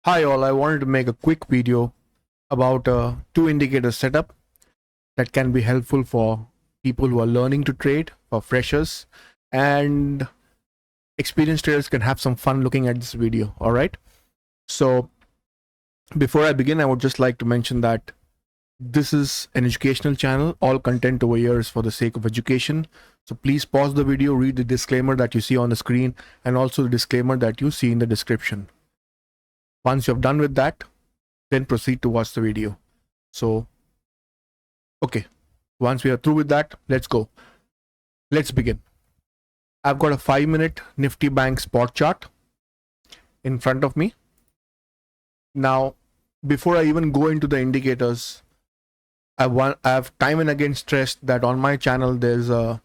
Hi all, I wanted to make a quick video about a two indicator setup that can be helpful for people who are learning to trade, for freshers, and experienced traders can have some fun looking at this video. All right. So before I begin, I would just like to mention that this is an educational channel. All content over here is for the sake of education. So please pause the video, read the disclaimer that you see on the screen, and also the disclaimer that you see in the description. Once you've done with that, then proceed to watch the video. So, okay, once we are through with that, let's go. Let's begin. I've got a 5-minute Nifty Bank spot chart in front of me. Now, before I even go into the indicators, I have time and again stressed that on my channel there's a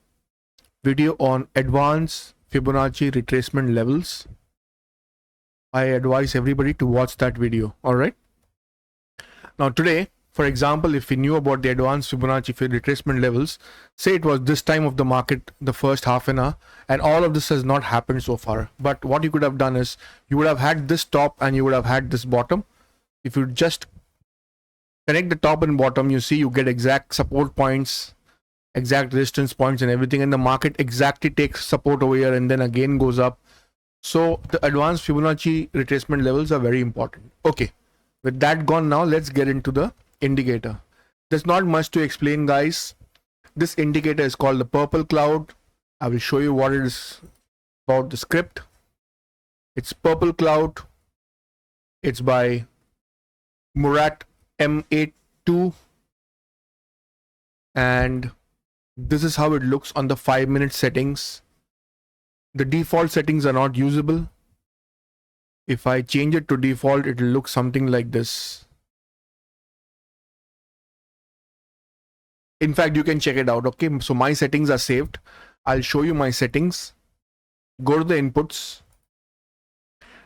video on advanced Fibonacci retracement levels. I advise everybody to watch that video. All right. Now today, for example, if we knew about the advanced Fibonacci retracement levels, say it was this time of the market, the first half an hour, and all of this has not happened so far. But what you could have done is you would have had this top and you would have had this bottom. If you just connect the top and bottom, you see you get exact support points, exact resistance points and everything, and the market exactly takes support over here and then again goes up. So the advanced Fibonacci retracement levels are very important. Okay, with that gone, now let's get into the indicator. There's not much to explain, guys. This indicator is called the purple cloud. I will show you what it is about the script. It's purple cloud. It's by Murat M82, and this is how it looks on the 5-minute settings. The default settings are not usable. If I change it to default, it will look something like this. In fact, you can check it out. Okay, so my settings are saved. I'll show you my settings. Go to the inputs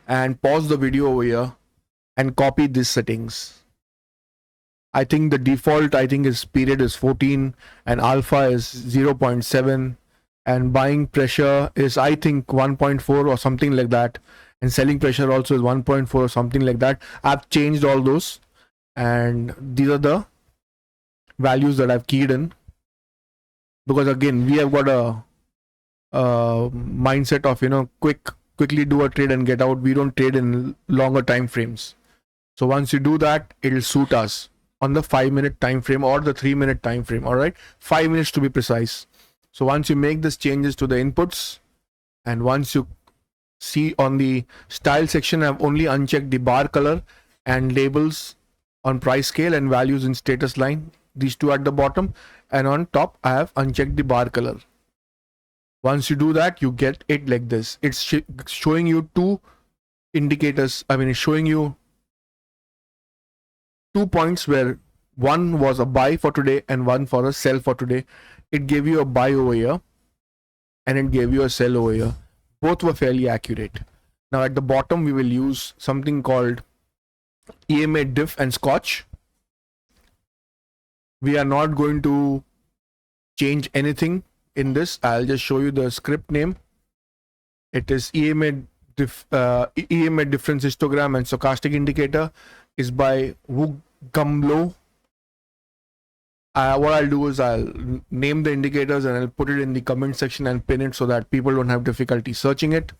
and pause the video over here and copy these settings. I think the default is period is 14 and alpha is 0.7 and buying pressure is I think 1.4 or something like that, and selling pressure also is 1.4 or something like that. I've changed all those and these are the values that I've keyed in, because again we have got a mindset of quickly do a trade and get out. We don't trade in longer time frames. So once you do that, it'll suit us on the 5-minute time frame or the 3-minute time frame. All right, 5 minutes to be precise. So once you make these changes to the inputs, and once you see on the style section, I've only unchecked the bar color and labels on price scale and values in status line, these two at the bottom, and on top I have unchecked the bar color. Once you do that, you get it like this. It's showing you two indicators. I mean, it's showing you 2 points where one was a buy for today and one for a sell for today. It gave you a buy over here and it gave you a sell over here. Both were fairly accurate. Now at the bottom, we will use something called EMA diff and scotch. We are not going to change anything in this. I'll just show you the script name. It is EMA difference histogram and stochastic indicator is by Wu Gumlo. What I'll do is I'll name the indicators and I'll put it in the comment section and pin it so that people don't have difficulty searching it.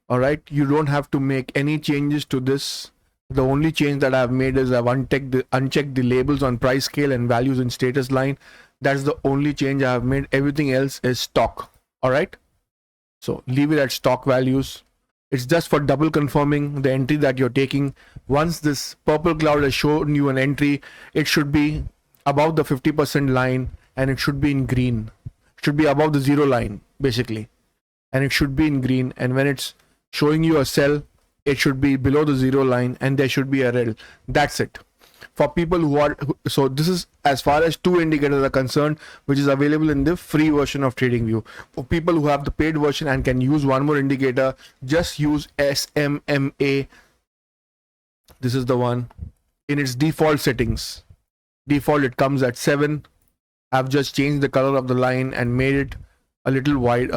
All right, you don't have to make any changes to this. The only change that I've made is I've unchecked the labels on price scale and values in status line. That's the only change I have made. Everything else is stock. All right, so leave it at stock values. It's just for double confirming the entry that you're taking. Once this purple cloud has shown you an entry, it should be above the 50% line and it should be in green. It should be above the 0 line basically, and it should be in green. And when it's showing you a sell, it should be below the 0 line and there should be a red. That's it. For people who are, so this is as far as two indicators are concerned, which is available in the free version of TradingView. For people who have the paid version and can use one more indicator, just use SMMA. This is the one in its default settings. Default, it comes at 7. I've just changed the color of the line and made it a little wide.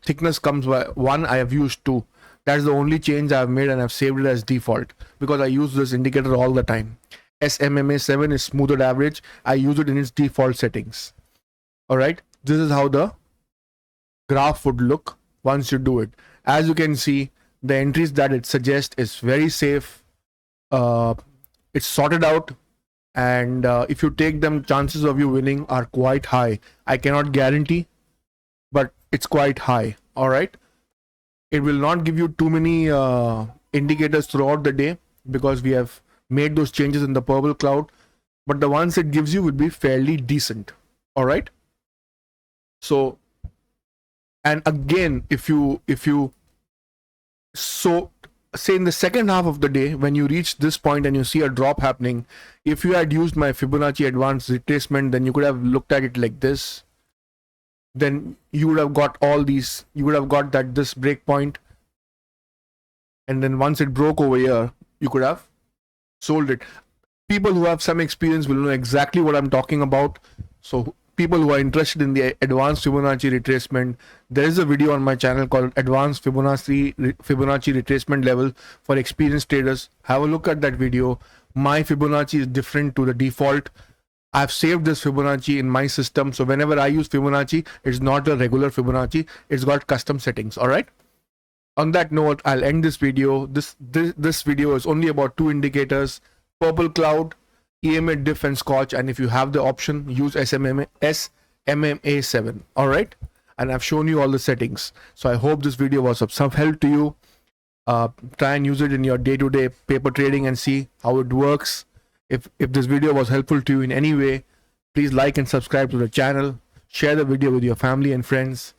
Thickness comes by 1. I have used 2. That's the only change I've made, and I've saved it as default because I use this indicator all the time. SMMA 7 is smoothed average. I use it in its default settings. All right, this is how the graph would look once you do it. As you can see, the entries that it suggests is very safe. It's sorted out, and if you take them, chances of you winning are quite high. I cannot guarantee, but it's quite high. All right, it will not give you too many indicators throughout the day because we have made those changes in the purple cloud, but the ones it gives you will be fairly decent. All right, so, and again, if you so say in the second half of the day, when you reach this point and you see a drop happening, if you had used my Fibonacci advanced retracement, then you could have looked at it like this. Then you would have got all these, you would have got that this break point, and then once it broke over here, you could have sold it. People who have some experience will know exactly what I'm talking about. So people who are interested in the advanced Fibonacci retracement, there is a video on my channel called Advanced Fibonacci Retracement Level for experienced traders. Have a look at that video. My Fibonacci is different to the default. I've saved this Fibonacci in my system, so whenever I use Fibonacci, it's not a regular Fibonacci, it's got custom settings. All right, on that note, I'll end this video. This video is only about two indicators: purple cloud, EMA diff, and scotch. And if you have the option, use SMMA 7. All right, and I've shown you all the settings. So I hope this video was of some help to you. Try and use it in your day-to-day paper trading and see how it works. If this video was helpful to you in any way, please like and subscribe to the channel. Share the video with your family and friends.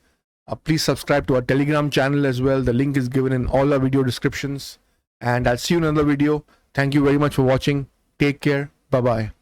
Please subscribe to our Telegram channel as well. The link is given in all our video descriptions. And I'll see you in another video. Thank you very much for watching. Take care. Bye-bye.